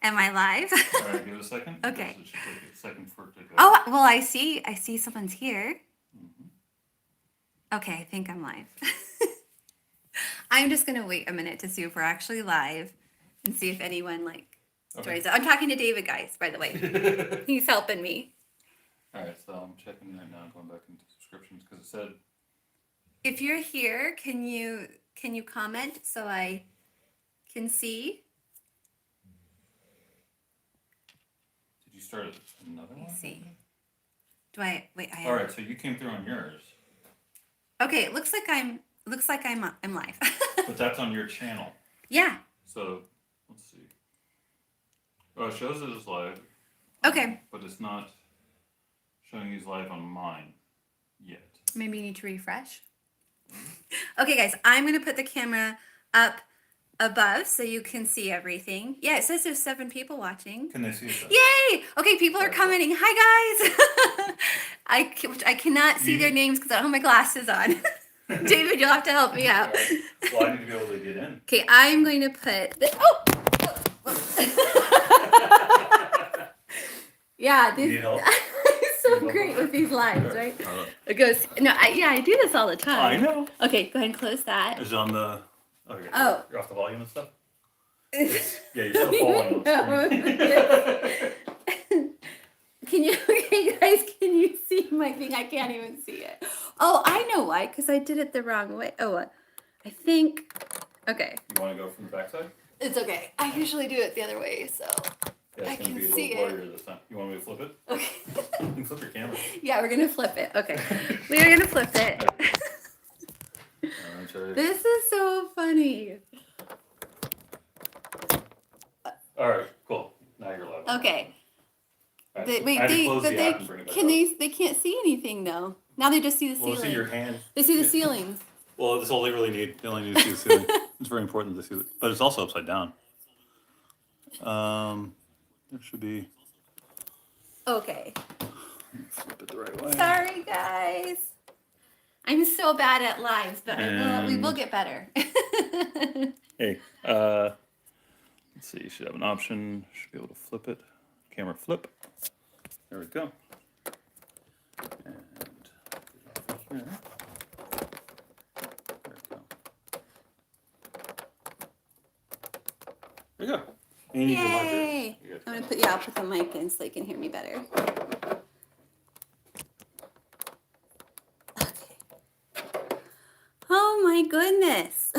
Am I live? All right, give it a second. Okay. It should take a second for it to go. Oh, well, I see someone's here. Mhm. Okay, I think I'm live. I'm just gonna wait a minute to see if we're actually live and see if anyone Okay. joins. I'm talking to David, guys, by the way. He's helping me. All right, so I'm checking right now, going back into subscriptions because it said, If you're here, can you comment so I can see? did you start another Let me one? see. Do I wait? I All right, so you came through on yours, Okay, it looks like I'm live. but that's on your channel. Yeah. So let's see. Oh, it shows it as live. Okay. But it's not showing he's live on mine yet. Maybe you need to refresh. Okay, guys, I'm going to put the camera up above so you can see everything. Yeah, it says there's 7 people watching. Can they see it? Then? Yay! Okay, people are commenting. Hi, guys. I cannot see their names because I don't have my glasses on. David, you'll have to help me out. Right. Well, I need to be able to get in. Okay, I'm going to put this. Yeah, You need help? it's so great with these lives, right? It goes. No, I do this all the time. I know. Okay, go ahead and close that. Is it on the? Okay. Oh. You're off the volume and stuff. Yeah, you're still falling on the screen. Okay, guys, can you see my thing? I can't even see it. Oh, I know why, because I did it the wrong way. Oh, I think. Okay. You want to go from the backside? It's okay. I usually do it the other way, so. Yeah, I it's going can to be a see little it. blurrier this time. You want me to flip it? Okay. You can flip your camera. Yeah, we're gonna flip it. Okay, we are gonna flip it. This is so funny. All right, cool. Now you're live. Okay. Right, They, so wait, I had to they, close but the they app and bring it back can up. they can't see anything though. Now they just see the Well, ceiling. see your hand. They see the ceilings. Well, that's all they really need. They only need to see the ceiling. It's very important to see it, but it's also upside down. There should be. Okay. Flip it the right way. Sorry, guys. I'm so bad at lives, but we will get better. Hey, let's see. You should have an option. Should be able to flip it. Camera flip. There we go. And here. There we go. There you go. And you need your mic there. Yay! I'm gonna I'll put the mic in so they can hear me better. Okay. Oh my goodness.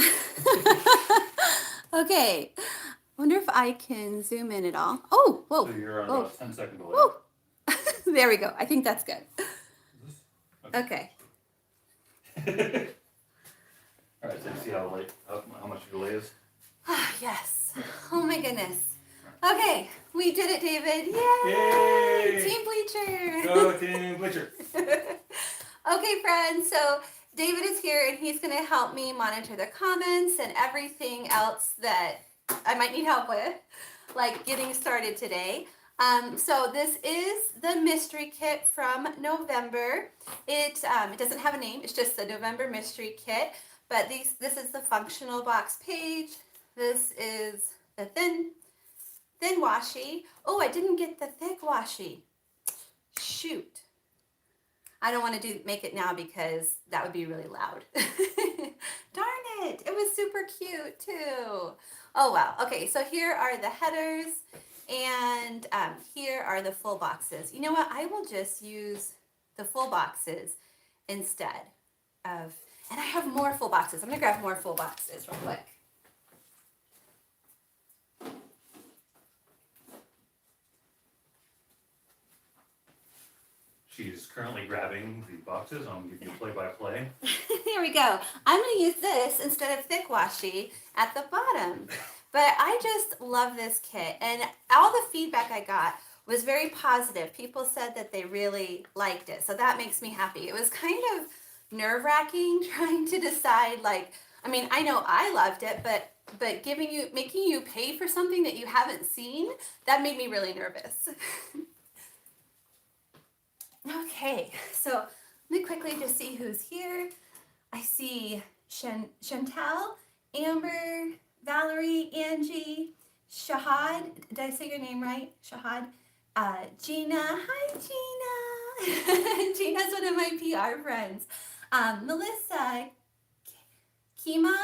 Okay. Wonder if I can zoom in at all. Oh, whoa. So you're on about 10 second delay. Whoa. There we go. I think that's good. Okay. All right, so you see how much delay is? Yes. Oh my goodness. Okay, we did it, David. Yay! Yay! Team Bleacher. Go Team Bleacher. Okay, friends. So David is here, and he's going to help me monitor the comments and everything else that I might need help with, like getting started today. So this is the mystery kit from November. It doesn't have a name. It's just the November mystery kit. But this is the functional box page. This is the thin washi. Oh, I didn't get the thick washi. Shoot. I don't want to make it now because that would be really loud. Darn it. It was super cute too. Oh, wow. Okay, so here are the headers and here are the full boxes. You know what? I will just use the full boxes instead of, and I have more full boxes. I'm going to grab more full boxes real quick. She's currently grabbing the boxes. I'm going to give you play-by-play. Here we go. I'm going to use this instead of thick washi at the bottom. But I just love this kit. And all the feedback I got was very positive. People said that they really liked it. So that makes me happy. It was kind of nerve-wracking trying to decide, I know I loved it, but making you pay for something that you haven't seen, that made me really nervous. Okay, so let me quickly just see who's here. I see Chantal, Amber, Valerie, Angie, Shahad, did I say your name right? Shahad. Gina, hi Gina. Gina's one of my PR friends. Melissa, Kima,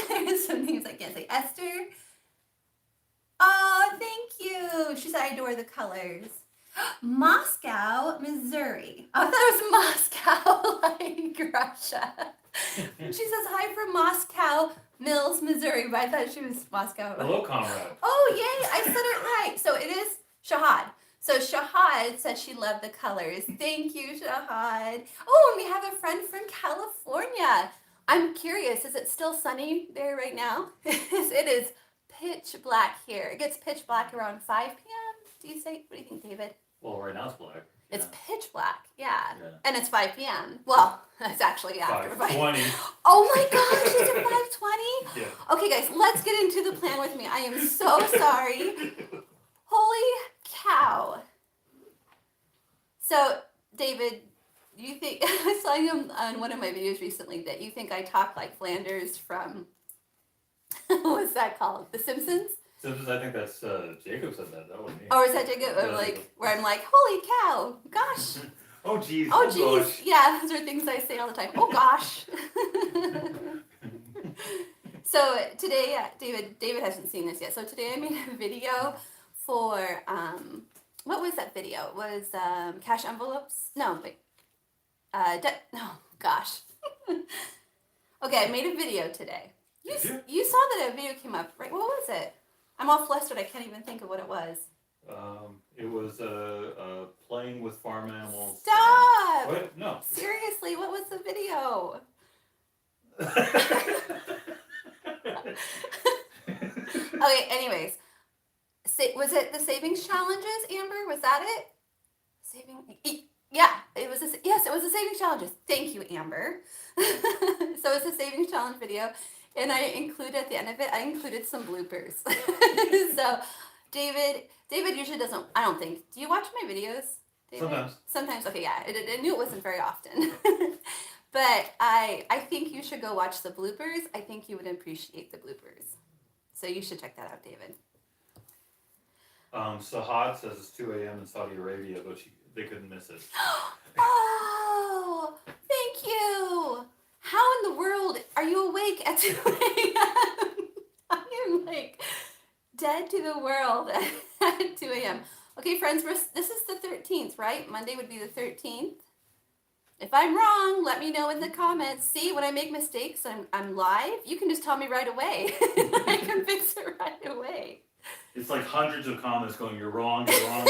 there's some names I can't say. Esther. Oh, thank you. She said I adore the colors. Moscow, Missouri. Oh, I thought it was Moscow, like Russia. She says hi from Moscow Mills, Missouri, but I thought she was Moscow. Hello, comrade. Oh, yay, I said it right. So it is Shahad. So Shahad said she loved the colors. Thank you, Shahad. Oh, and we have a friend from California. I'm curious, is it still sunny there right now? It is pitch black here. It gets pitch black around 5 p.m. Do you say? What do you think, David? Well, right now it's black. It's pitch black, yeah. Yeah. And it's 5 p.m. Well, it's actually after 5:20. Oh my gosh, is it 5:20? Yeah. Okay, guys, let's get into the plan with me. I am so sorry. Holy cow. So, David, you think, I saw you on one of my videos recently that you think I talk like Flanders from, what's that called? The Simpsons? Simpsons, I think that's, Jacob said that. That wasn't me. Or is that Jacob? Or like, where I'm like, holy cow, gosh. Oh, geez. Oh, geez. Gosh. Yeah, those are things I say all the time. Oh, gosh. So today, David hasn't seen this yet. So today I made a video for, what was that video? It was cash envelopes? No, wait. No, gosh. Okay, I made a video today. You saw that a video came up, right? What was it? I'm all flustered. I can't even think of what it was. It was playing with farm animals. Stop! What? No. Seriously, what was the video? Okay, anyways. Was it the savings challenges, Amber? Was that it? Yeah, it was. Yes, it was the savings challenges. Thank you, Amber. So it's a savings challenge video, and I included at the end of it, I included some bloopers. So David usually doesn't. I don't think. Do you watch my videos, David? Sometimes. Okay, yeah. I knew it wasn't very often. But I think you should go watch the bloopers. I think you would appreciate the bloopers. So you should check that out, David. Sahad says it's 2 a.m. in Saudi Arabia, but they couldn't miss it. Oh, thank you. How in the world are you awake at 2 a.m.? I am like dead to the world at 2 a.m. Okay, friends, this is the 13th, right? Monday would be the 13th. If I'm wrong, let me know in the comments. See, when I make mistakes, I'm live. You can just tell me right away. I can fix it right away. It's like hundreds of comments going, you're wrong, you're wrong.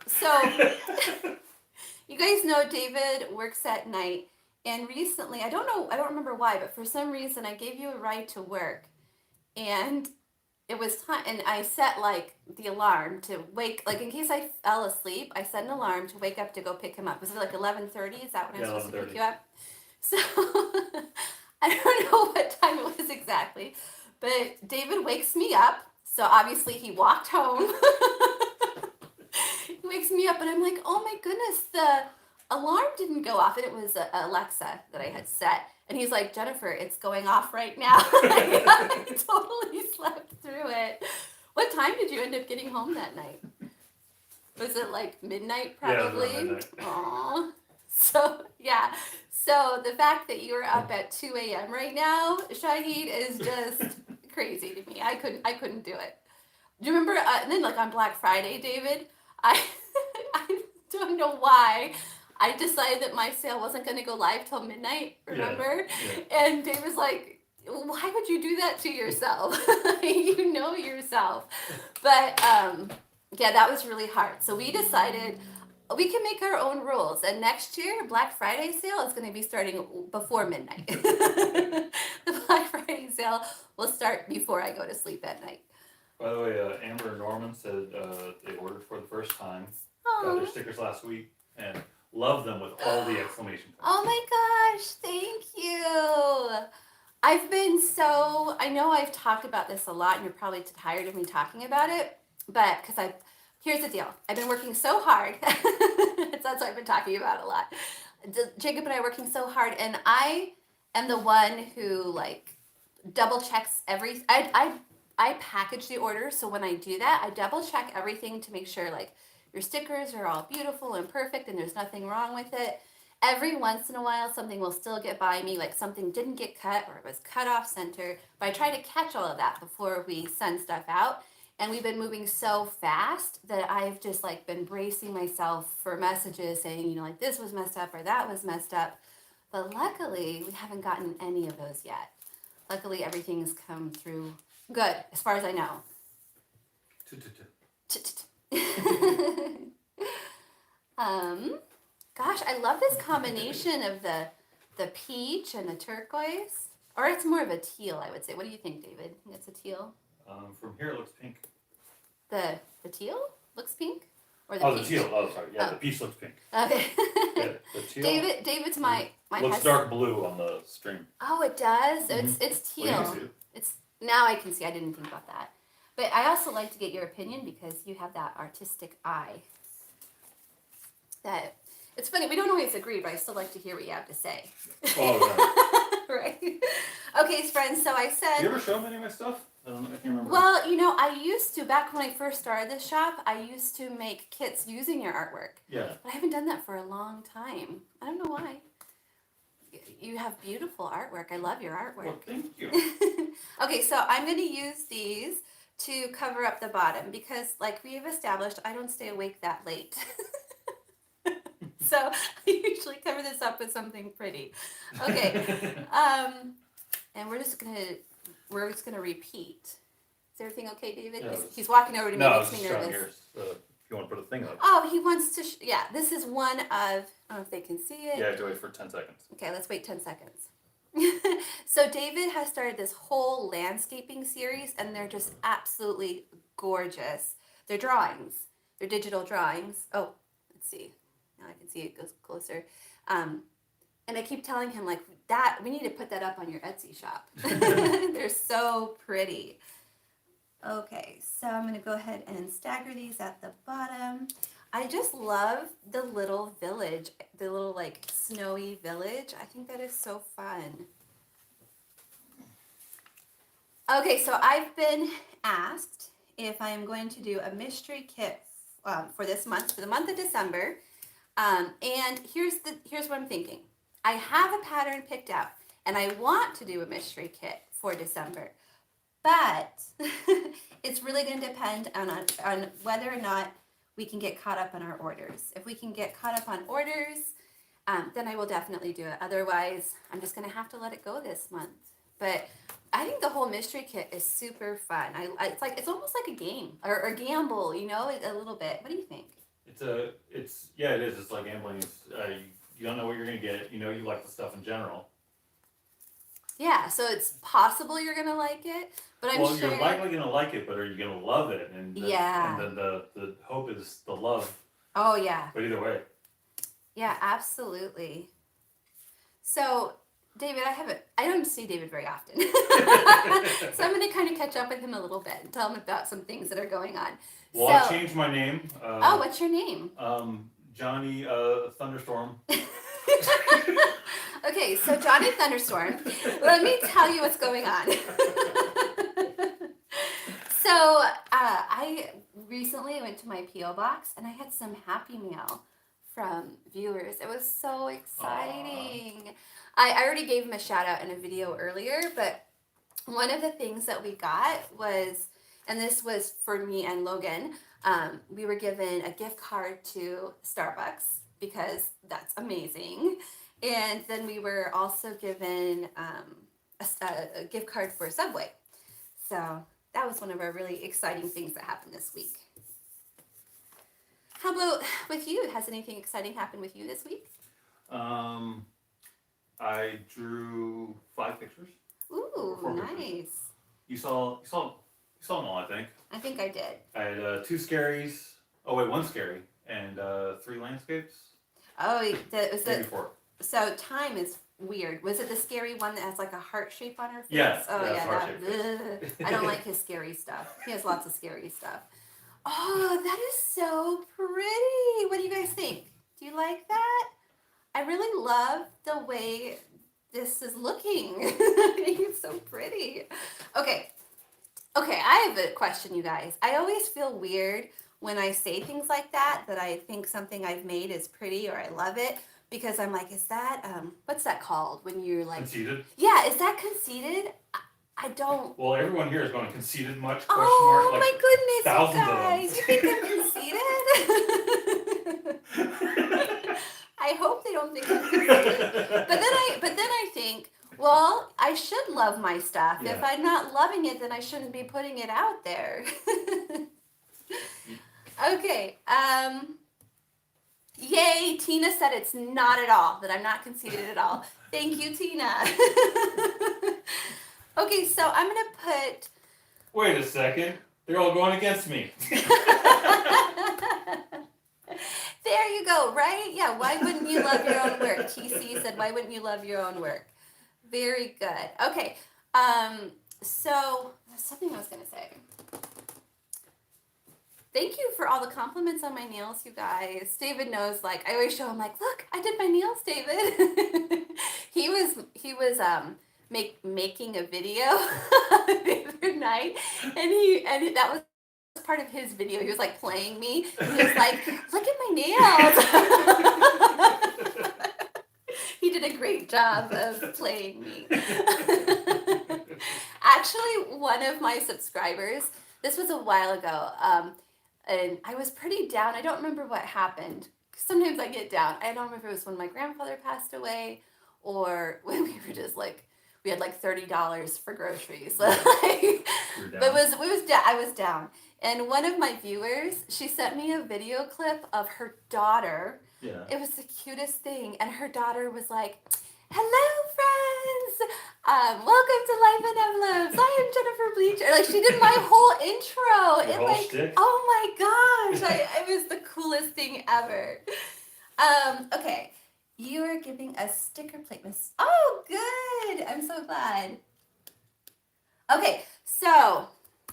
So, you guys know David works at night. And recently, I don't remember why, but for some reason, I gave you a ride to work. And it was time, and I set like the alarm to wake, like in case I fell asleep, I set an alarm to wake up to go pick him up. Was it like 11:30? Is that when I'm supposed to pick you up? So I don't know what time it was exactly, but David wakes me up. So obviously he walked home. He wakes me up, and I'm like, oh my goodness, the alarm didn't go off, and it was Alexa that I had set. And he's like, Jennifer, it's going off right now. I totally slept through it. What time did you end up getting home that night? Was it like midnight probably? Yeah, it was midnight. Aww. So, yeah. So the fact that you were up at 2 a.m. right now, Shahid, is just crazy to me. I couldn't do it. Do you remember, and then like on Black Friday, David, I don't know why, I decided that my sale wasn't going to go live till midnight, remember? Yeah. And Dave was like, why would you do that to yourself? You know yourself. But yeah, that was really hard. So we decided we can make our own rules. And next year, Black Friday sale is going to be starting before midnight. The Black Friday sale will start before I go to sleep at night. By the way, Amber and Norman said they ordered for the first time. Aww. Got their stickers last week. And love them with all the exclamation points. Oh my gosh, thank you. I know I've talked about this a lot, and you're probably tired of me talking about it, but here's the deal. I've been working so hard. That's what I've been talking about a lot. Jacob and I are working so hard, and I am the one who like double checks every. I package the order, so when I do that, I double check everything to make sure like your stickers are all beautiful and perfect, and there's nothing wrong with it. Every once in a while, something will still get by me, like something didn't get cut or it was cut off center. But I try to catch all of that before we send stuff out. And we've been moving so fast that I've just like been bracing myself for messages saying, like this was messed up or that was messed up. But luckily, we haven't gotten any of those yet. Luckily, everything's come through good, as far as I know. Gosh, I love this combination of the peach and the turquoise. Or it's more of a teal, I would say. What do you think, David? I think it's a teal? From here, it looks pink. The teal looks pink? Or the teal. Oh, sorry. Yeah, the peach looks pink. Okay. Yeah, the teal. David's my looks dark blue on the stream. Oh, it does? Mm-hmm. It's teal. Well, you can see it. Now I can see. I didn't think about that. But I also like to get your opinion because you have that artistic eye. That it's funny, we don't always agree, but I still like to hear what you have to say. Oh, right. Okay, friends, so I said... Do you ever show them any of my stuff? I can't remember. Well, I used to, back when I first started this shop, I used to make kits using your artwork. Yeah. But I haven't done that for a long time. I don't know why. You have beautiful artwork. I love your artwork. Well, thank you. Okay, so I'm going to use these to cover up the bottom because, like we've established, I don't stay awake that late. So I usually cover this up with something pretty. Okay, and we're just gonna repeat. Is everything okay, David? Yeah, he's walking over to me. No, Makes me nervous. here. If you want to put a thing up. Oh, he wants to. Yeah, this is one of. I don't know if they can see it. Yeah, I have to wait for 10 seconds. Okay, let's wait 10 seconds. So David has started this whole landscaping series, and they're just absolutely gorgeous. They're drawings. They're digital drawings. Oh, let's see. Now I can see it goes closer. And I keep telling him, like, that we need to put that up on your Etsy shop. They're so pretty. Okay, so I'm going to go ahead and stagger these at the bottom. I just love the little village, the little, like, snowy village. I think that is so fun. Okay, so I've been asked if I am going to do a mystery kit for this month, for the month of December. And here's what I'm thinking. I have a pattern picked out, and I want to do a mystery kit for December, but it's really going to depend on whether or not we can get caught up on our orders. If we can get caught up on orders, then I will definitely do it. Otherwise, I'm just going to have to let it go this month. But I think the whole mystery kit is super fun. It's almost like a game or a gamble, a little bit. What do you think? It is. It's like gambling. You don't know what you're gonna get. You like the stuff in general. Yeah, so it's possible you're gonna like it, but I'm sure you're likely gonna like it, but are you gonna love it? And then the hope is the love. Oh yeah. But either way. Yeah, absolutely. So, David, I don't see David very often. So I'm gonna kind of catch up with him a little bit and tell him about some things that are going on. Well, I changed my name. What's your name? Johnny Thunderstorm. Okay, so Johnny Thunderstorm, let me tell you what's going on. So I recently went to my P.O. box and I had some Happy Mail from viewers. It was so exciting. I already gave him a shout out in a video earlier, but one of the things that we got was, and this was for me and Logan, we were given a gift card to Starbucks because that's amazing. And then we were also given a gift card for Subway. So that was one of our really exciting things that happened this week. How about with you? Has anything exciting happened with you this week? I drew 5 pictures. Ooh, 4 nice. Pictures. You saw them all, I think. I think I did. I had 2 scaries. Oh wait, 1 scary and 3 landscapes. Oh, Maybe 4. So time is weird. Was it the scary one that has like a heart shape on her face? Yeah. Oh yeah. Heart-shaped. I don't like his scary stuff. He has lots of scary stuff. Oh, that is so pretty. What do you guys think? Do you like that? I really love the way this is looking. It's so pretty. Okay. Okay, I have a question, you guys. I always feel weird when I say things like that I think something I've made is pretty or I love it because I'm like, is that what's that called when you're like Conceited? Yeah, is that conceited? I don't. Well, everyone here is going conceited much? Oh Like my goodness, thousands you of guys! them. You think I'm conceited? I hope they don't think I'm conceited. But then I think, well, I should love my stuff. Yeah. If I'm not loving it, then I shouldn't be putting it out there. Okay. Yay, Tina said it's not at all, that I'm not conceited at all. Thank you, Tina. Okay, so I'm going to put... Wait a second. They're all going against me. There you go, right? Yeah, why wouldn't you love your own work? TC said, why wouldn't you love your own work? Very good. Okay, so something I was going to say. Thank you for all the compliments on my nails, you guys. David knows, like, I always show him, like, look, I did my nails, David. he was making a video the other night, and that was part of his video. He was like playing me. And he was like, look at my nails. He did a great job of playing me. Actually, one of my subscribers, this was a while ago, and I was pretty down. I don't remember what happened. Sometimes I get down. I don't remember if it was when my grandfather passed away or when we were just like, we had like $30 for groceries. But I was down. And one of my viewers, she sent me a video clip of her daughter. Yeah. It was the cutest thing. And her daughter was like, hello, friends. Welcome to Life in Envelopes. I am Jennifer Bleacher. Like, she did my whole intro. Your whole shtick? Oh my gosh. It was the coolest thing ever. Okay. You are giving a sticker plate, Miss. Oh, good. I'm so glad. Okay, so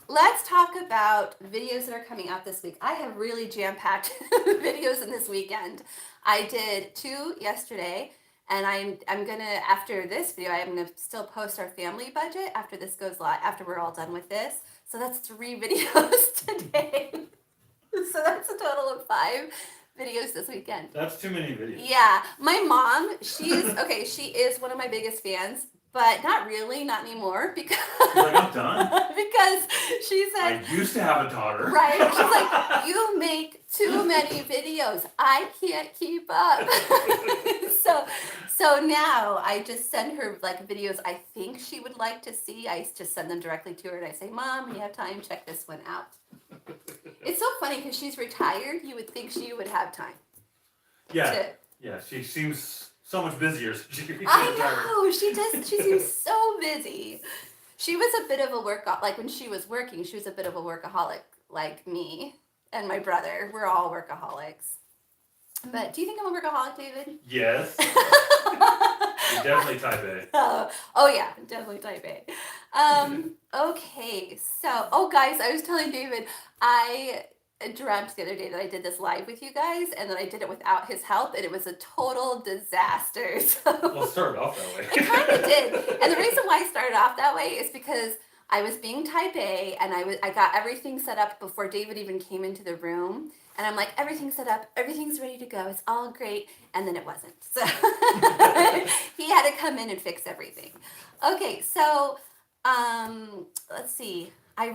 let's talk about videos that are coming out this week. I have really jam-packed videos in this weekend. I did 2 yesterday, and I'm gonna, after this video, I'm gonna still post our family budget after this goes live, after we're all done with this. So that's 3 videos today. So that's a total of 5 videos this weekend. That's too many videos. Yeah, my mom, she is one of my biggest fans, but not really, not anymore, because Like, I'm done. because she said, I used to have a daughter. right? She's like, you make too many videos. I can't keep up. So now I just send her like videos I think she would like to see. I just send them directly to her and I say, Mom, when you have time, check this one out. It's so funny because she's retired. You would think she would have time. Yeah. Yeah, she seems so much busier. I know, she seems so busy. She was a bit of a like when she was working, she was a bit of a workaholic like me and my brother. We're all workaholics. But do you think I'm a workaholic, David? Yes. You're definitely type A. Oh yeah, definitely type A. Okay, so, guys, I was telling David, I dreamt the other day that I did this live with you guys, and then I did it without his help, and it was a total disaster. So Well, it started off that way. it kind of did. And the reason why I started off that way is because I was being type A, and I got everything set up before David even came into the room. And I'm like, everything's set up, everything's ready to go, it's all great. And then it wasn't. So he had to come in and fix everything. Okay, so let's see. I'm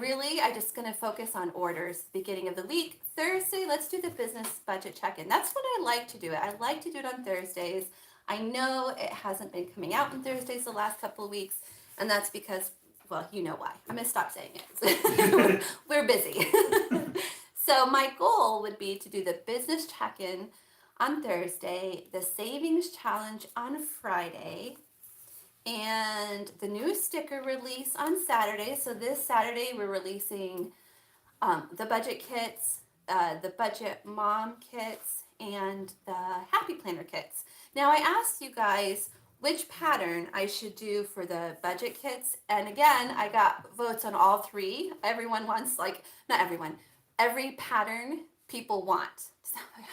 just going to focus on orders beginning of the week. Thursday, let's do the business budget check-in. That's when I like to do it. I like to do it on Thursdays. I know it hasn't been coming out on Thursdays the last couple of weeks, and that's because, well, you know why. I'm going to stop saying it. We're busy. So my goal would be to do the business check-in on Thursday, the savings challenge on Friday, and the new sticker release on Saturday. So this Saturday we're releasing the budget kits, the budget mom kits, and the happy planner kits. Now I asked you guys which pattern I should do for the budget kits, and again I got votes on all 3. Everyone wants, like, not everyone, every pattern people want. So, I'm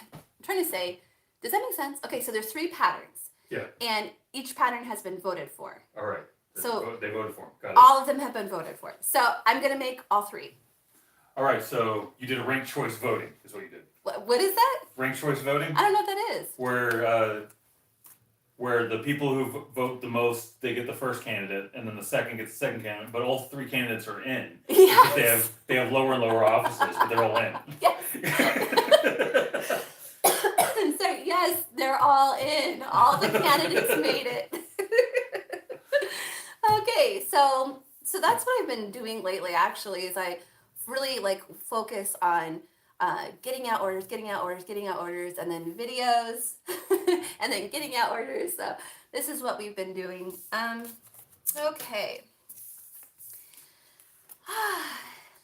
trying to say Does that make sense? Okay, so there's 3 patterns. Yeah. And each pattern has been voted for. All right. So they voted for him. Got it. All of them have been voted for. So I'm going to make all 3. All right, so you did a ranked choice voting, is what you did. What is that? Ranked choice voting? I don't know what that is. Where the people who vote the most, they get the first candidate, and then the second gets the second candidate, but all 3 candidates are in. Yes. They have lower and lower offices, but they're all in. Yes. So yes, they're all in. All the candidates made it. Okay, so that's what I've been doing lately. Actually, is I really focus on getting out orders, and then videos, and then getting out orders. So this is what we've been doing. Okay.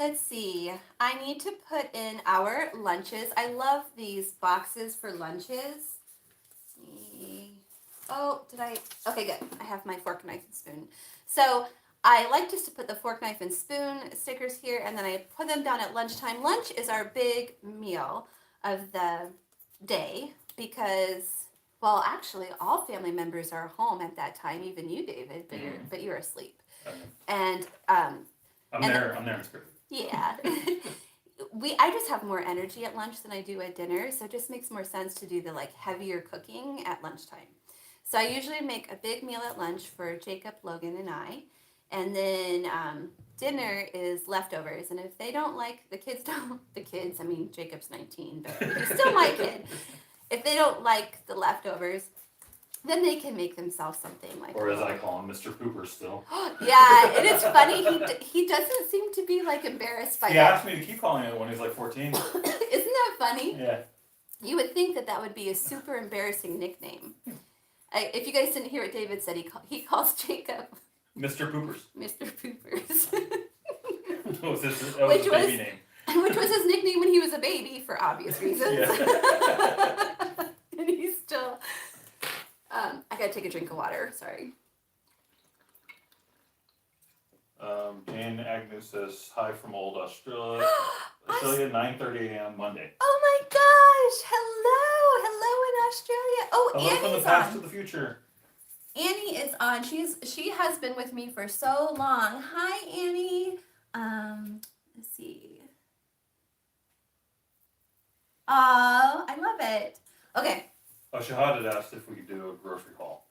Let's see. I need to put in our lunches. I love these boxes for lunches. Oh, did I? Okay, good. I have my fork, knife, and spoon. So I like just to put the fork, knife, and spoon stickers here, and then I put them down at lunchtime. Lunch is our big meal of the day because, well, actually, all family members are home at that time. Even you, David, but you're asleep. And I'm there in spirit. Yeah. I just have more energy at lunch than I do at dinner, so it just makes more sense to do the heavier cooking at lunchtime. So I usually make a big meal at lunch for Jacob, Logan, and I. And then dinner is leftovers. And if they don't like, I mean, Jacob's 19, but he's still my kid. If they don't like the leftovers, then they can make themselves something like. Or as I call him, Mr. Pooper still. Yeah, and it's funny, he doesn't seem to be embarrassed by that. He asked me to keep calling it when he was 14. Isn't that funny? Yeah. You would think that would be a super embarrassing nickname. If you guys didn't hear what David said, he calls Jacob Mr. Poopers. Mr. Poopers. That was his baby name. Which was his nickname when he was a baby, for obvious reasons. Yeah. And he's still... I gotta take a drink of water, sorry. Jane Agnew says, hi from old Australia. Australia, 9:30 a.m. Monday. Oh my gosh! Hello in Australia. Oh, hello Annie's from the past on. to the future. Annie is on. She has been with me for so long. Hi, Annie. Let's see. Oh, I love it. Okay. Shahad had asked if we could do a grocery haul.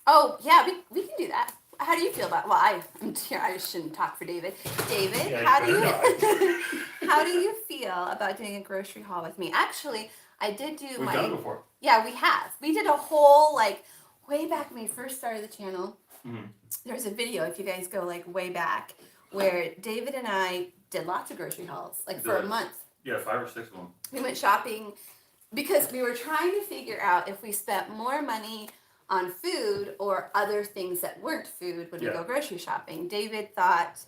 Oh yeah, we can do that. How do you feel about? Well, I'm here. I shouldn't talk for David. David, Yeah, how do you feel about doing a grocery haul with me? Actually, I did do We've done it before. Yeah, we have. We did a whole way back when we first started the channel. Mm-hmm. There's a video if you guys go way back where David and I did lots of grocery hauls for a month. Yeah, 5 or 6 of them. We went shopping because we were trying to figure out if we spent more money on food or other things that weren't food when we go grocery shopping. David thought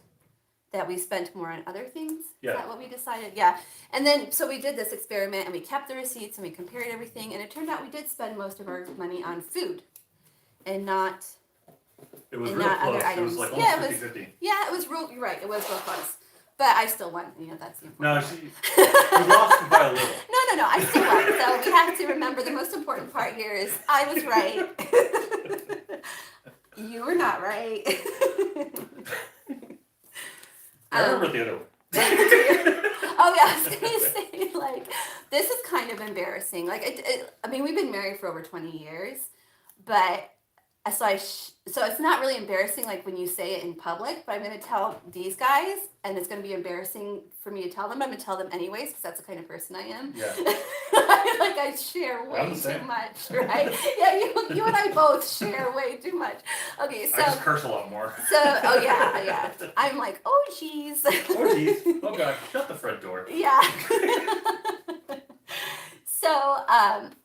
that we spent more on other things. Yeah. Is that what we decided? Yeah. And then, so we did this experiment and we kept the receipts and we compared everything, and it turned out we did spend most of our money on food and not... It was real close. It was almost 50-50. Yeah, it was real, you're right, it was real close. But I still won, that's the important No, part. you lost by a little. No, I still won. So we have to remember the most important part here is I was right. You were not right. I remember it the other way. Oh yeah, I was gonna say this is kind of embarrassing. I mean, we've been married for over 20 years, but so it's not really embarrassing when you say it in public, but I'm going to tell these guys, and it's going to be embarrassing for me to tell them, but I'm going to tell them anyways, because that's the kind of person I am. Yeah. I share way too much, right? Yeah, you and I both share way too much. Okay, so... I just curse a lot more. So, oh yeah. I'm oh jeez. Oh jeez. Oh god, shut the front door. Yeah. So,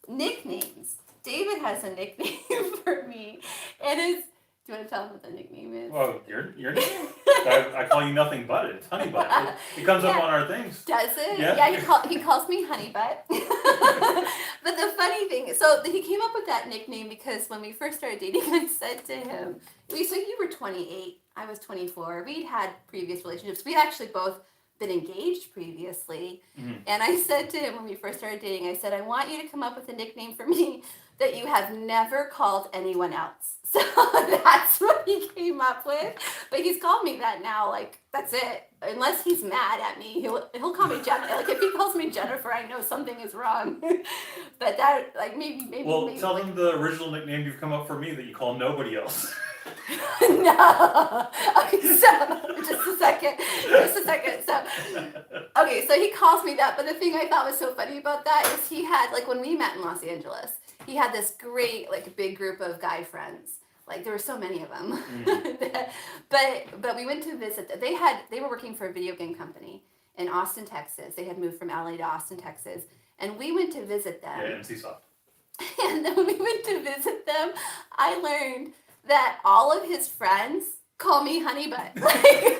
nicknames. David has a nickname for me. It is... Do you want to tell him what the nickname is? Well, your nickname? I call you nothing but it. It's Honey Butt. It comes up on our things. Does it? Yeah. He calls me Honey Butt. But the funny thing, so he came up with that nickname because when we first started dating, I said to him, so you were 28, I was 24. We'd had previous relationships. We'd actually both been engaged previously. Mm-hmm. And I said to him when we first started dating, I said, I want you to come up with a nickname for me that you have never called anyone else. So that's what he came up with. But he's called me that now. Like, that's it. Unless he's mad at me, he'll call me Jennifer. Like, if he calls me Jennifer, I know something is wrong. But that, like, maybe. Well, tell like, them the original nickname you've come up for me that you call nobody else. No. Okay, so just a second. So okay, so he calls me that, but the thing I thought was so funny about that is he had, like, when we met in Los Angeles, he had this great, like, big group of guy friends. Like, there were so many of them. but we went to visit them. They were working for a video game company in Austin, Texas. They had moved from LA to Austin, Texas, and we went to visit them. Yeah, MC Soft. And then when we went to visit them, I learned that all of his friends call me Honey Butt. Like, they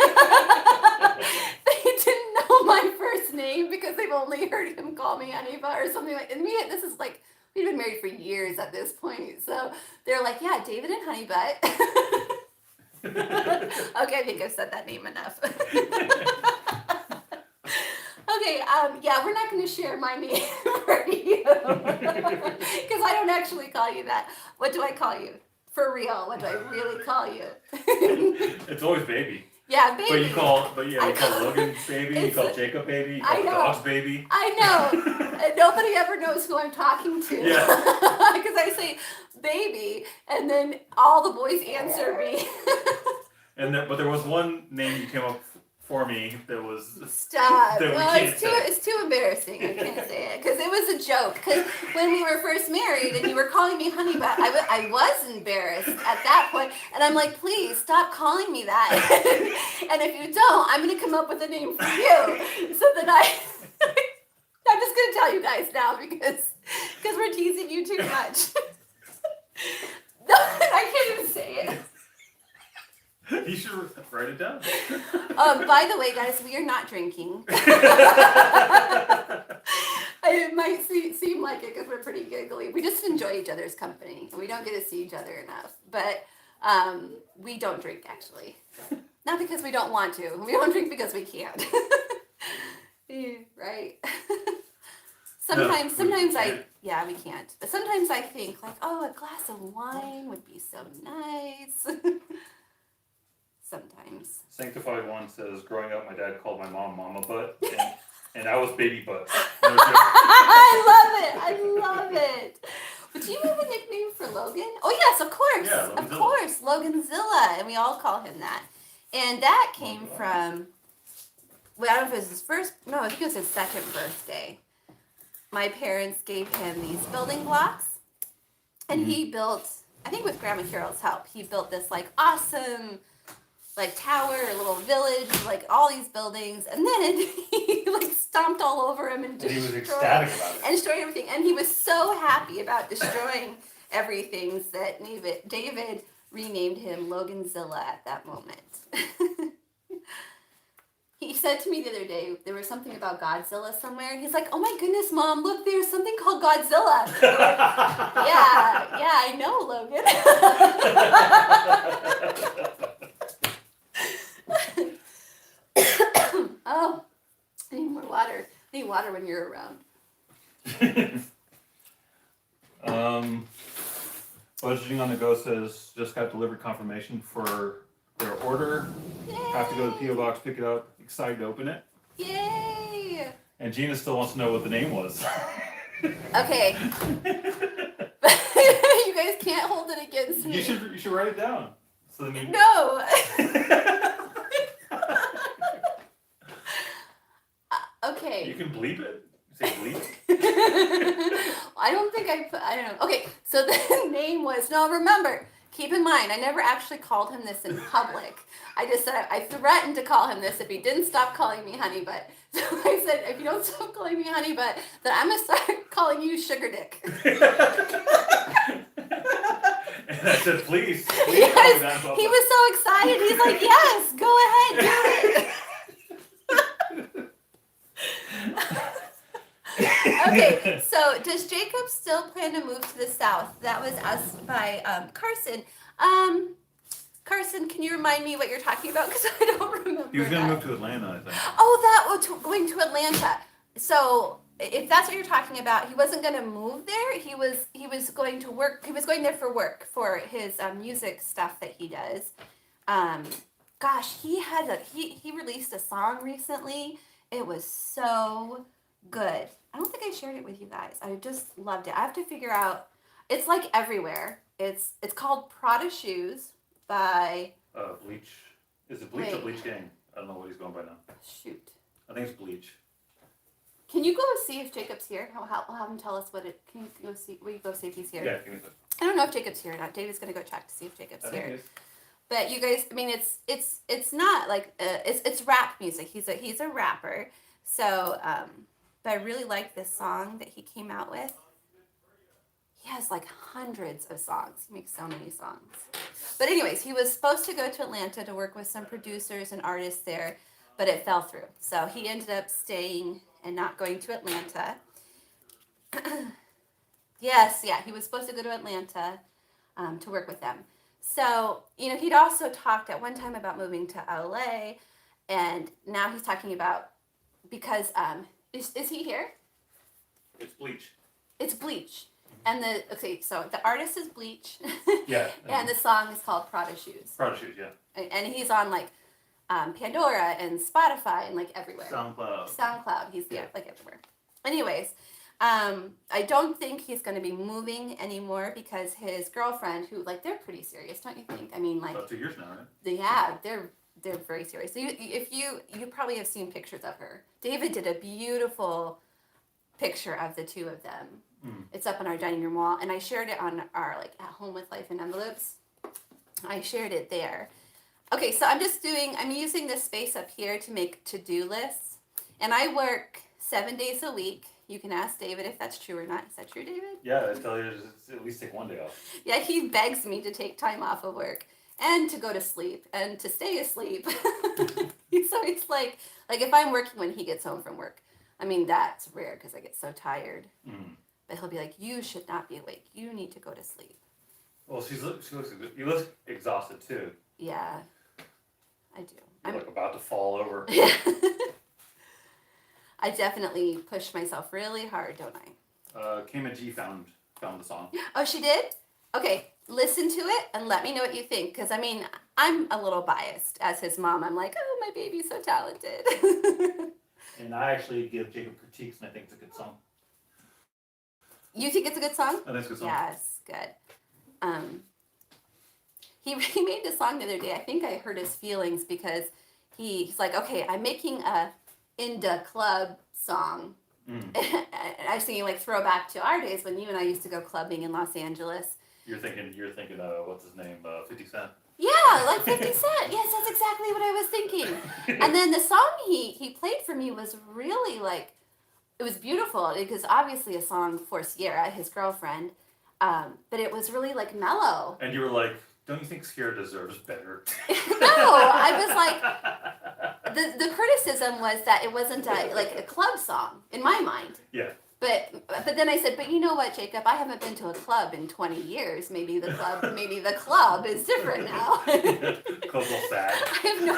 didn't know my first name because they've only heard him call me Honey Butt or something like. And this is like, we'd been married for years at this point, so they're like, yeah, David and Honey Butt. Okay, I think I've said that name enough. Okay, yeah, we're not going to share my name for you because I don't actually call you that. What do I call you? For real, what do I really call you? It's always baby. Yeah, baby. But you call Logan baby, you call Jacob baby, you call dogs baby. I know. And nobody ever knows who I'm talking to. Yeah. Because I say baby, and then all the boys answer me. But there was one name you came up for me that was stop. That Well, it's too embarrassing. I can't say it because it was a joke. Because when we were first married and you were calling me Honey Butt, I was embarrassed at that point, and I'm like, please stop calling me that. And if you don't, I'm gonna come up with a name for you. So then I'm just gonna tell you guys now because we're teasing you too much. No, I can't even say it. You should write it down. By the way, guys, we are not drinking. It might seem like it because we're pretty giggly. We just enjoy each other's company. We don't get to see each other enough. But we don't drink, actually. Not because we don't want to. We don't drink because we can't. Right? Sometimes we can't. But sometimes I think, like, oh, a glass of wine would be so nice. Sometimes. Sanctified One says, growing up, my dad called my mom Mama Butt, and I was Baby Butt. No joke. I love it. But do you have a nickname for Logan? Oh, yes, of course. Yeah, of course, Loganzilla, and we all call him that. And that came from, well, I don't know if it was his first, no, I think it was his second birthday. My parents gave him these building blocks, and he built, I think with Grandma Carol's help, he built this, like, awesome, like, tower, little village, like, all these buildings, and then he, like, stomped all over him and destroyed, he was ecstatic about it. And destroyed everything, and he was so happy about destroying everything that David renamed him Loganzilla at that moment. He said to me the other day, there was something about Godzilla somewhere, and he's like, oh my goodness, Mom, look, there's something called Godzilla. Yeah, I know, Logan. Oh, I need more water. I need water when you're around. Budgeting on the Go says, just got delivered confirmation for their order. Yay. Have to go to the P.O. Box, pick it up. Excited to open it. Yay! And Gina still wants to know what the name was. Okay. You guys can't hold it against me. You should write it down. So then No. Okay. You can bleep it. Say bleep. I don't think I don't know. Okay, so the name was, no, remember, keep in mind, I never actually called him this in public. I just said, I threatened to call him this if he didn't stop calling me Honey Butt. So I said, if you don't stop calling me Honey Butt, then I'm going to start calling you Sugar Dick. And I said, please Yes, call me that. he was so excited. He's like, yes, go ahead, do it. Okay, so does Jacob still plan to move to the south? That was asked by Carson. Carson, can you remind me what you're talking about? Because I don't remember. He was going to that. move to Atlanta, I think. Oh, that was going to Atlanta. So if that's what you're talking about, he wasn't going to move there. He was going to work. He was going there for work for his music stuff that he does. Gosh, he released a song recently. It was so good. I don't think I shared it with you guys. I just loved it. I have to figure out. It's like everywhere. It's called Prada Shoes by Bleach. Is it Bleach or Wait. Bleach Gang? I don't know what he's going by now. shoot. I think it's Bleach. Can you go see if Jacob's here? I'll have him tell us what it. Can you go see? Will you go see if he's here? Yeah, give me a second. I don't know if Jacob's here or not. David's gonna go check to see if Jacob's I think here. it is. But you guys, I mean, it's not like it's rap music. He's a rapper. So, but I really like this song that he came out with. He has like hundreds of songs. He makes so many songs. But anyways, he was supposed to go to Atlanta to work with some producers and artists there, but it fell through. So he ended up staying and not going to Atlanta. Yes, yeah, he was supposed to go to Atlanta to work with them. So, he'd also talked at one time about moving to LA, and now he's talking about, because, is he here? It's Bleach. It's Bleach. And so the artist is Bleach. Yeah. And the song is called Prada Shoes. Prada Shoes, yeah. And he's on like Pandora and Spotify and like everywhere. SoundCloud. He's like everywhere. Anyways, I don't think he's going to be moving anymore because his girlfriend, who like they're pretty serious, don't you think? I mean, like About 2 years now, right? they're very serious. So you probably have seen pictures of her. David did a beautiful picture of the two of them. Mm. It's up on our dining room wall, and I shared it on our like At Home with Life in Envelopes. I shared it there. Okay, so I'm using this space up here to make to-do lists, and I work 7 days a week. You can ask David if that's true or not. Is that true, David? Yeah, I tell you, just at least take one day off. Yeah, he begs me to take time off of work and to go to sleep and to stay asleep. He's always like if I'm working when he gets home from work. I mean, that's rare because I get so tired. Mm. But he'll be like, you should not be awake. You need to go to sleep. Well, you look exhausted too. Yeah, I do. You're like about to fall over. Yeah. I definitely push myself really hard, don't I? Kama G found the song. Oh, she did? Okay, listen to it and let me know what you think. Because, I mean, I'm a little biased as his mom. I'm like, oh, my baby's so talented. And I actually give Jacob critiques, and I think it's a good song. You think it's a good song? I think it's a good song. Yes, good. He made this song the other day. I think I hurt his feelings because he's like, okay, I'm making a Inda club song. Mm. I was thinking like throwback to our days when you and I used to go clubbing in Los Angeles. You're thinking, what's his name, 50 Cent? Yeah, like 50 Cent. Yes, that's exactly what I was thinking. And then the song he played for me was really like, it was beautiful because obviously a song for Sierra, his girlfriend, but it was really like mellow. And you were like, don't you think Sierra deserves better? No, I was like, the criticism was that it wasn't a club song in my mind. Yeah. But then I said, but you know what, Jacob? I haven't been to a club in 20 years. Maybe the club is different now. Yeah, club's all sad. I have no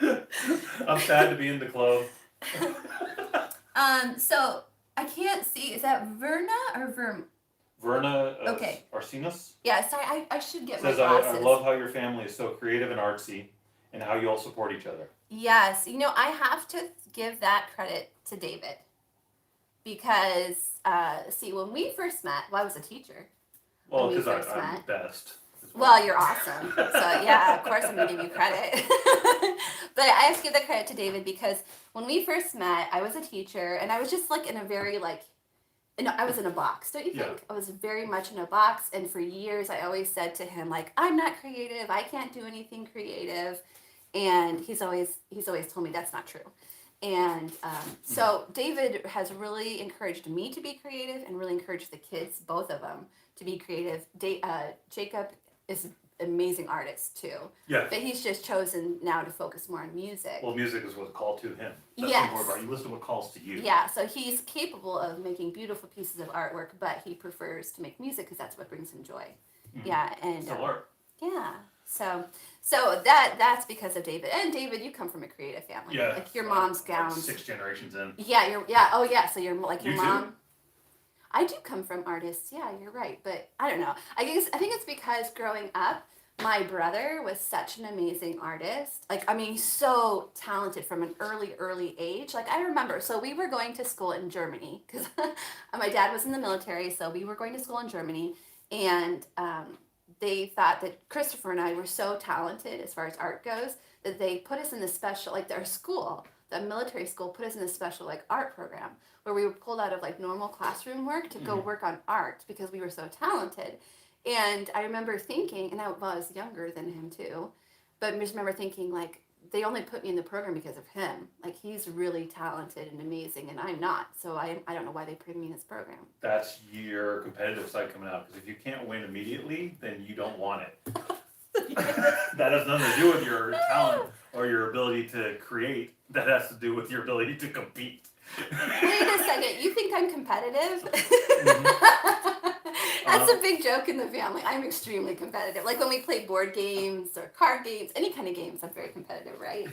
idea. I'm sad to be in the club. So I can't see. Is that Verna or Verna Okay. Arsenis Yeah, sorry. I should get says, my glasses. I love how your family is so creative and artsy, and how you all support each other. Yes, I have to give that credit to David because see, when we first met, I was a teacher. Well, when we because first I'm met. best. Well, you're awesome. So yeah, of course I'm gonna give you credit. But I have to give the credit to David because when we first met, I was a teacher and I was just like in a very I was in a box, don't you think? Yeah. I was very much in a box, and for years I always said to him like, I'm not creative, I can't do anything creative, and he's always told me that's not true. And so David has really encouraged me to be creative and really encouraged the kids, both of them, to be creative. Jacob is an amazing artist too. Yeah. But he's just chosen now to focus more on music. Well, music is what's called to him. That's Yes. more about you listen to what calls to you. Yeah, so he's capable of making beautiful pieces of artwork, but he prefers to make music because that's what brings him joy. Yeah, and Still are. yeah. So that's because of David. And David, you come from a creative family. Yeah. Like your mom's Like gowns. 6 generations in. Yeah. Oh yeah. So you're like your You mom. too? I do come from artists. Yeah, you're right. But I don't know. I think it's because growing up, my brother was such an amazing artist. Like, I mean, he's so talented from an early age. Like, I remember, so we were going to school in Germany because my dad was in the military. So we were going to school in Germany. And they thought that Christopher and I were so talented as far as art goes that they put us in the special, like their school, the military school, put us in a special, like, art program where we were pulled out of like normal classroom work to go work on art because we were so talented. And I remember thinking, and I was younger than him too, but I just remember thinking like they only put me in the program because of him. Like he's really talented and amazing, and I'm not. So I don't know why they put me in this program. That's your competitive side coming out, because if you can't win immediately, then you don't want it. That has nothing to do with your talent or your ability to create. That has to do with your ability to compete. Wait a second, you think I'm competitive? That's a big joke in the family. I'm extremely competitive. Like when we play board games or card games, any kind of games, I'm very competitive, right?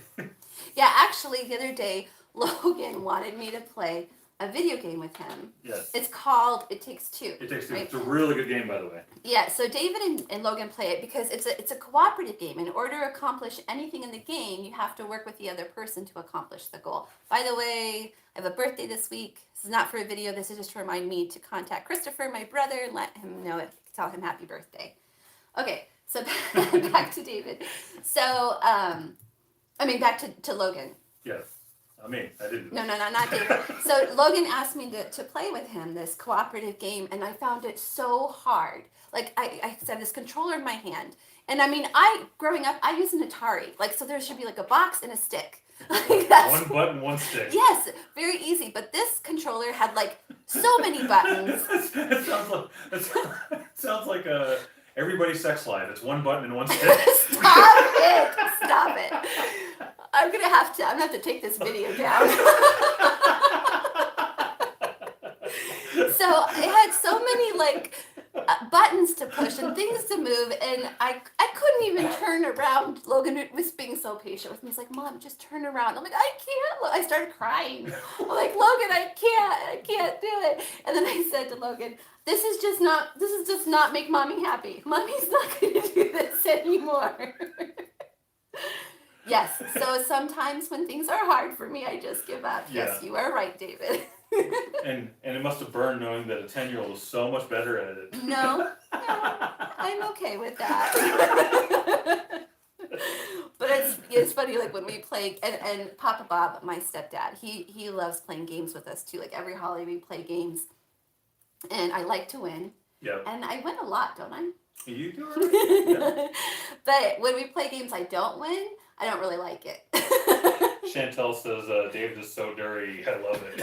Yeah, actually, the other day, Logan wanted me to play a video game with him. Yes. It's called It Takes Two. It Takes Two. Right? It's a really good game, by the way. Yeah, so David and Logan play it because it's a cooperative game. In order to accomplish anything in the game, you have to work with the other person to accomplish the goal. By the way, I have a birthday this week. This is not for a video. This is just to remind me to contact Christopher, my brother, and let him know it. Tell him happy birthday. Okay, so back to David. So, back to Logan. Yes. I didn't. No, not David. So Logan asked me to play with him this cooperative game, and I found it so hard. Like I had this controller in my hand, and growing up, I used an Atari. Like so, there should be like a box and a stick. Like one button, one stick. Yes, very easy. But this controller had like so many buttons. It sounds like a everybody's sex life. It's one button and one stick. Stop it. I'm gonna have to take this video down. So it had so many like buttons to push and things to move, and I couldn't even turn around. Logan was being so patient with me. He's like, "Mom, just turn around." I'm like, "I can't." I started crying. I'm like, "Logan, I can't do it." And then I said to Logan, this is just not make mommy happy. Mommy's not going to do this anymore." Yes, so sometimes when things are hard for me, I just give up. Yeah. Yes, you are right, David. and it must have burned knowing that a 10-year-old was so much better at it. No, I'm okay with that. But it's funny, like when we play, and Papa Bob, my stepdad, he loves playing games with us too. Like every holiday we play games, and I like to win. Yeah. And I win a lot, don't I? You do right. Yeah. But when we play games I don't win, I don't really like it. Chantel says, David is so dirty. I love it.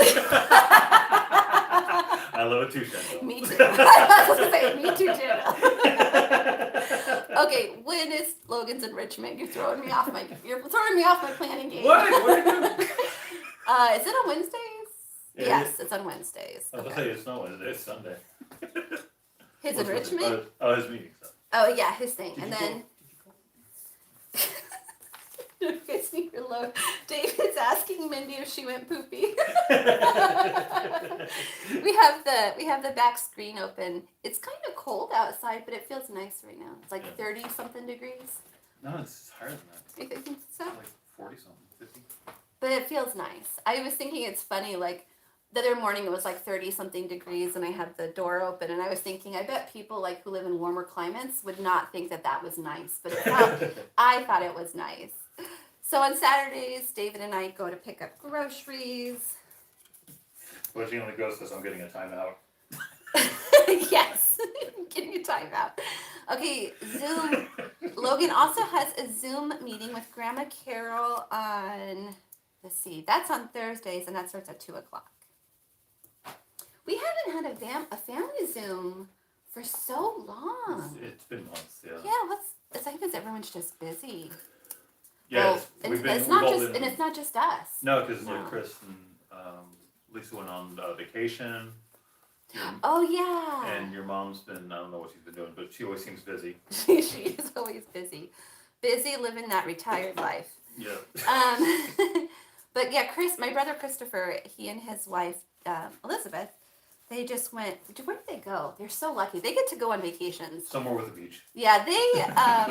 I love it too, Chantel. Me too. I was going to say, me too, Chantel. Okay, when is Logan's Enrichment? You're throwing me off my planning game. What are you doing? Is it on Wednesdays? Yeah, Yes, it's on Wednesdays. I was going to say, it's not Wednesday, it's Sunday. His enrichment? His meeting. So. Oh, yeah, his thing. Did and you then... go? Gets me your low. David's asking Mindy if she went poopy. we have the back screen open. It's kind of cold outside, but it feels nice right now. It's like 30 something degrees. No, it's higher than that. You think so? Like 40 something, 50. But it feels nice. I was thinking it's funny, like the other morning it was like 30 something degrees and I had the door open and I was thinking I bet people like who live in warmer climates would not think that was nice, but I thought it was nice. So on Saturdays, David and I go to pick up groceries. Well, she only goes because I'm getting a timeout. Yes, getting a timeout. Okay, Zoom. Logan also has a Zoom meeting with Grandma Carol on, let's see, that's on Thursdays and that starts at 2 o'clock. We haven't had a family Zoom for so long. It's been months, yeah. Yeah, it's like because everyone's just busy. Yeah, well, it's not just us. No, because like Chris and Lisa went on vacation, Oh yeah. And your mom's been, I don't know what she's been doing, but she always seems busy. She is always busy. Busy living that retired life. Yeah. But yeah, my brother Christopher, he and his wife Elizabeth, they just went. Where did they go? They're so lucky. They get to go on vacations. Somewhere with a beach. Yeah, they are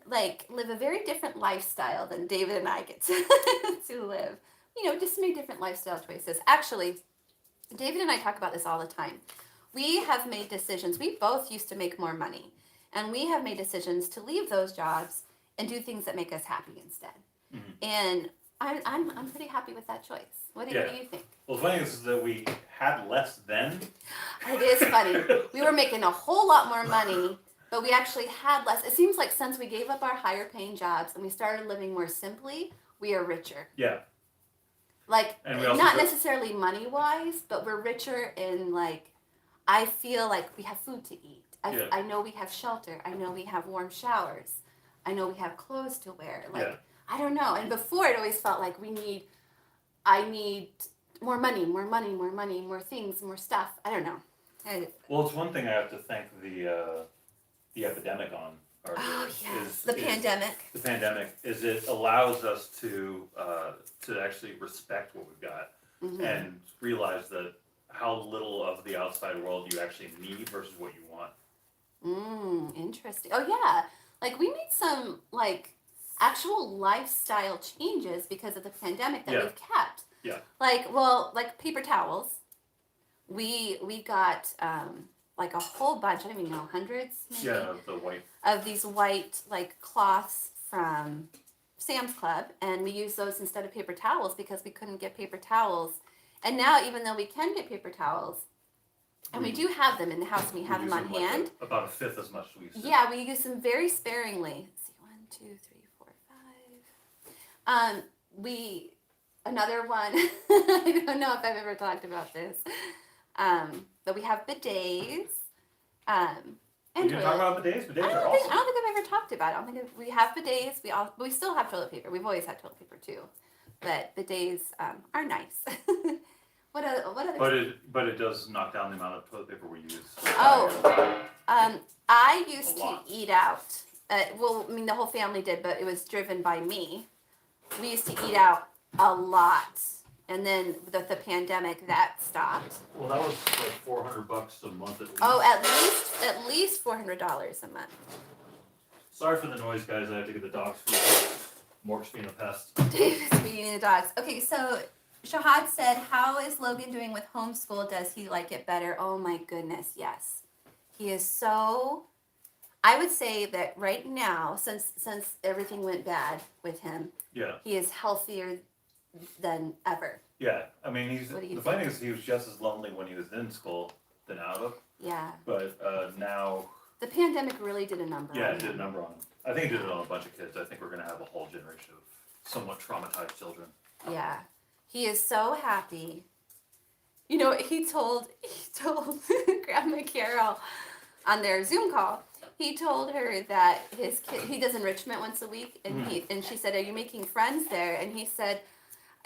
live a very different lifestyle than David and I get to live. Just made different lifestyle choices. Actually, David and I talk about this all the time. We have made decisions. We both used to make more money, and we have made decisions to leave those jobs and do things that make us happy instead. Mm-hmm. And I'm pretty happy with that choice. What do you think? Well, the funny thing is that we had less then. It is funny. We were making a whole lot more money, but we actually had less. It seems like since we gave up our higher paying jobs and we started living more simply, we are richer. Yeah. Not necessarily money wise, but we're richer in I feel like we have food to eat. I know we have shelter. I know we have warm showers. I know we have clothes to wear. I don't know. And before it always felt like I need more money, more things, more stuff. I don't know. Well, it's one thing I have to thank the epidemic on. The pandemic. The pandemic is it allows us to actually respect what we've got and realize that how little of the outside world you actually need versus what you want. Interesting. Oh yeah, we made some actual lifestyle changes because of the pandemic that we've kept. Yeah. Paper towels. We got a whole bunch. I don't even know, hundreds. Maybe, the white. Of these white cloths from Sam's Club, and we used those instead of paper towels because we couldn't get paper towels. And now, even though we can get paper towels, and we do have them in the house, we have them on hand. About a fifth as much as we used to. Yeah, we use them very sparingly. Let's see, 1, 2, 3, 4, 5. Another one. I don't know if I've ever talked about this, but we have bidets. We can talk about bidets. Bidets are awesome. I don't think I've ever talked about it. I don't think we have bidets. We still have toilet paper. We've always had toilet paper too, but bidets are nice. What other? But it does knock down the amount of toilet paper we use. I used to eat out. The whole family did, but it was driven by me. We used to eat out a lot, and then with the pandemic, that stopped. Well, that was $400 a month at least. Oh, at least $400 a month. Sorry for the noise, guys. I have to get the dogs food. Mork's being a pest. David's beating the dogs. Okay, so Shahad said, how is Logan doing with homeschool? Does he like it better? Oh my goodness, yes. He is so... I would say that right now, since everything went bad with him, he is healthier than ever. Yeah, I mean, the funny thing is he was just as lonely when he was in school than out of. Yeah. But now... The pandemic really did a number on him. Yeah, it did a number on him. I think it did it on a bunch of kids. I think we're going to have a whole generation of somewhat traumatized children. Yeah. He is so happy. He told Grandma Carol on their Zoom call, he told her that his kid, he does enrichment once a week, and she said, "Are you making friends there?" And he said,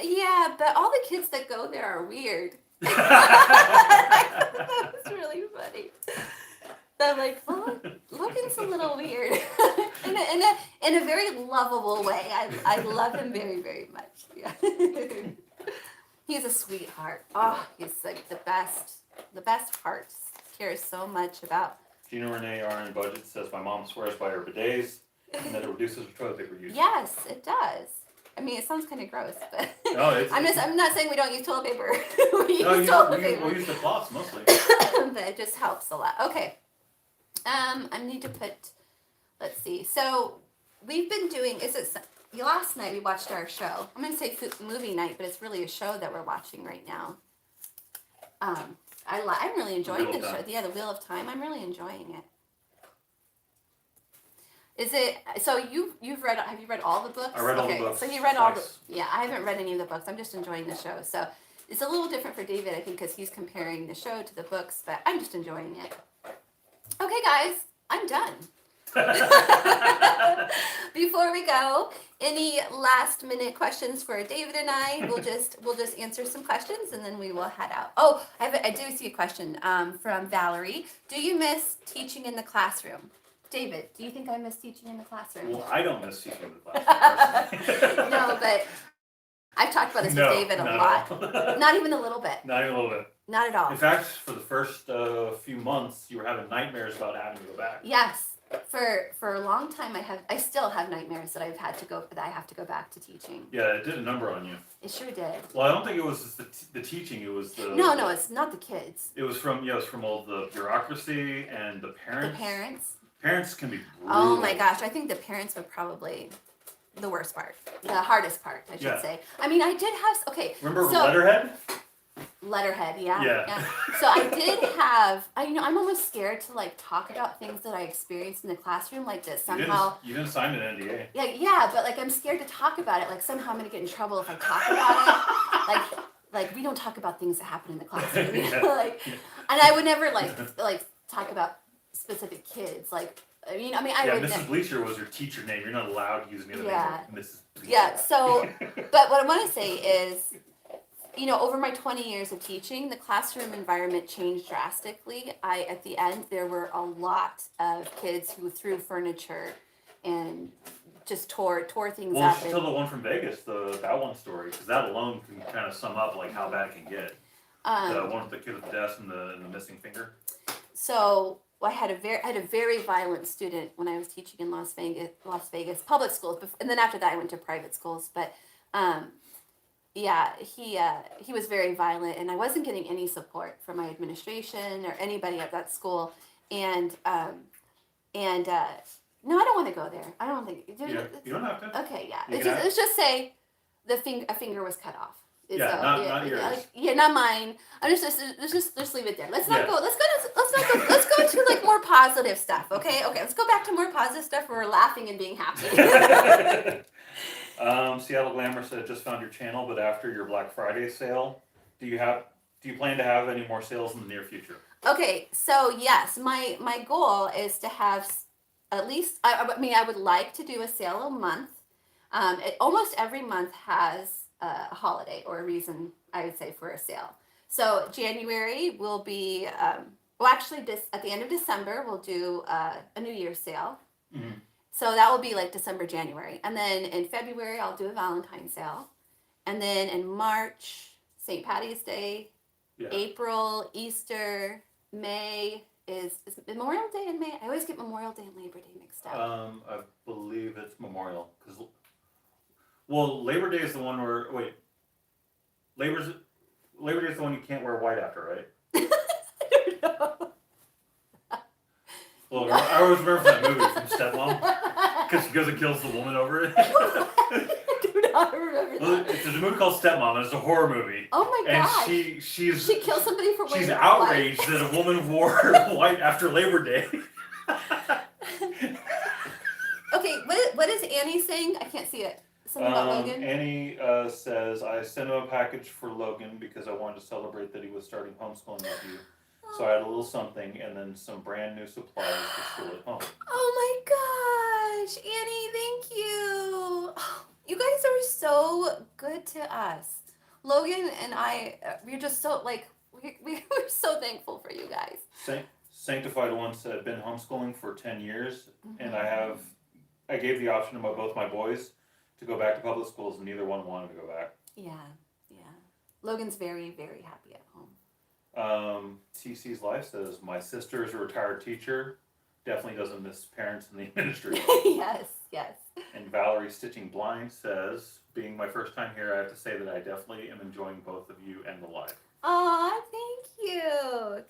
"Yeah, but all the kids that go there are weird." That was really funny. So I'm like, well, Logan's a little weird in a very lovable way. I love him very, very much. Yeah. He's a sweetheart. Oh, he's the best heart. Cares so much about. Gina Renee RN Budget says my mom swears by her bidets and that it reduces her toilet paper use. Yes, it does. I mean, it sounds kind of gross, but no, I'm not saying we don't use toilet paper. We use the cloths mostly. But it just helps a lot. Okay. I need to put. Let's see. So we've been doing. Last night we watched our show. I'm going to say movie night, but it's really a show that we're watching right now. I'm really enjoying this show. Yeah, The Wheel of Time. I'm really enjoying it. Is it so? You've read? Have you read all the books? I read all the books. So you read all the. Yeah, I haven't read any of the books. I'm just enjoying the show. So it's a little different for David, I think, because he's comparing the show to the books. But I'm just enjoying it. Okay, guys, I'm done. Before we go, any last minute questions for David and I? We'll just answer some questions and then we will head out. Oh, I do see a question from Valerie. Do you miss teaching in the classroom? David, do you think I miss teaching in the classroom? Well, I don't miss teaching in the classroom. No, but I've talked about this with David a lot. Not even a little bit. Not even a little bit. Not at all. In fact, for the first few months, you were having nightmares about having to go back. Yes. For a long time, I still have nightmares that I have to go back to teaching. Yeah, it did a number on you. It sure did. Well, I don't think it was just the teaching. It was the no, it's not the kids. It was from all the bureaucracy and the parents. The parents. Parents can be brutal. Oh my gosh, I think the parents were probably the worst part, the hardest part, I should say. I mean, I did have Remember letterhead? Letterhead, yeah. So I did have. I'm almost scared to talk about things that I experienced in the classroom, like that somehow. You didn't sign an NDA. Yeah, but I'm scared to talk about it. Like somehow I'm gonna get in trouble if I talk about it. Like we don't talk about things that happen in the classroom. And I would never talk about specific kids. I would. Mrs. Bleacher was your teacher name. You're not allowed to use any other name like Mrs. Bleacher. Yeah. So, but what I want to say is, over my 20 years of teaching, the classroom environment changed drastically. At the end, there were a lot of kids who threw furniture and just tore things up. Well, tell the one from Vegas, that one story, because that alone can kind of sum up how bad it can get. The one with the kid with the desk and the missing finger. So I had a very violent student when I was teaching in Las Vegas public schools, and then after that I went to private schools. But he was very violent, and I wasn't getting any support from my administration or anybody at that school. And no, I don't want to go there. I don't think. You don't have to. Okay, yeah. Let's just say a finger was cut off. Not yours. Not mine. Let's just leave it there. Let's not go. Let's go to more positive stuff. Okay. Let's go back to more positive stuff where we're laughing and being happy. Seattle Glamour said, just found your channel, but after your Black Friday sale, do you plan to have any more sales in the near future? Okay, so yes, my goal is to have at least. I would like to do a sale a month. Almost every month has a holiday or a reason, I would say, for a sale. So January will be, at the end of December, we'll do a New Year's sale. Mm-hmm. So that will be December, January. And then in February, I'll do a Valentine's sale. And then in March, St. Patty's Day, April, Easter, May is Memorial Day in May. I always get Memorial Day and Labor Day mixed up. I believe it's Memorial. Well, Labor Day is the one where, Labor Day is the one you can't wear white after, right? I don't know. Well, I always remember that movie from Stepmom, because she goes and kills the woman over it. I do not remember that. There's a movie called Stepmom, and it's a horror movie. Oh my gosh. And she kills somebody for wearing She's outraged white. that a woman wore white after Labor Day. Okay, what is Annie saying? I can't see it. Something about Logan? Annie says, I sent him a package for Logan because I wanted to celebrate that he was starting homeschooling with you. So I had a little something and then some brand new supplies for school at home. Oh my gosh, Annie, thank you. You guys are so good to us. Logan and I, we're just so, we're so thankful for you guys. Sanctified One said, been homeschooling for 10 years, and I gave the option to both my boys to go back to public schools, and neither one wanted to go back. Yeah. Logan's very, very happy at home. TC's Life says, my sister is a retired teacher, definitely doesn't miss parents in the administration. Yes. And Valerie Stitching Blind says, being my first time here, I have to say that I definitely am enjoying both of you and the live. Aw, thank you.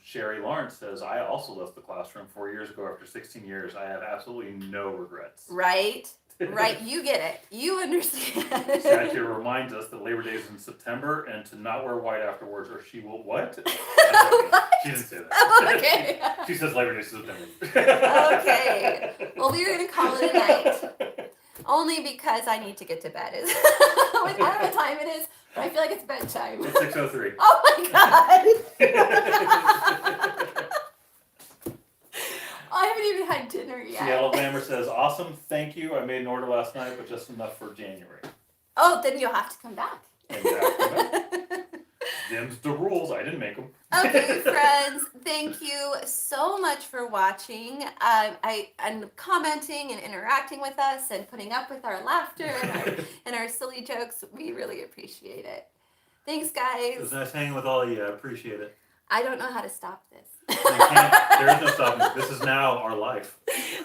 Sherry Lawrence says, I also left the classroom 4 years ago after 16 years. I have absolutely no regrets. Right, you get it. You understand. Satya reminds us that Labor Day is in September and to not wear white afterwards or she will what? She didn't say that. Oh, okay. She says Labor Day is September. Okay. Well, we're going to call it a night. Only because I need to get to bed. I don't know what time it is, but I feel like it's bedtime. It's 6:03. Oh my god! I haven't even had dinner yet. Seattle Glamour says, awesome, thank you. I made an order last night, but just enough for January. Oh, then you'll have to come back. And you have to come back. Them's the rules. I didn't make them. Okay, friends, thank you so much for watching. And commenting and interacting with us and putting up with our laughter and our silly jokes. We really appreciate it. Thanks, guys. It was nice hanging with all of you. I appreciate it. I don't know how to stop this. There is no stopping it. This is now our life.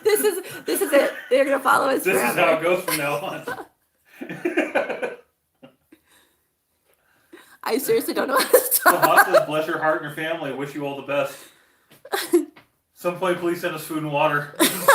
This is it. They're gonna follow us This forever. is how it goes from now on. I seriously don't know how to So stop. Hawk says, bless your heart and your family. Wish you all the best. Some point, please send us food and water.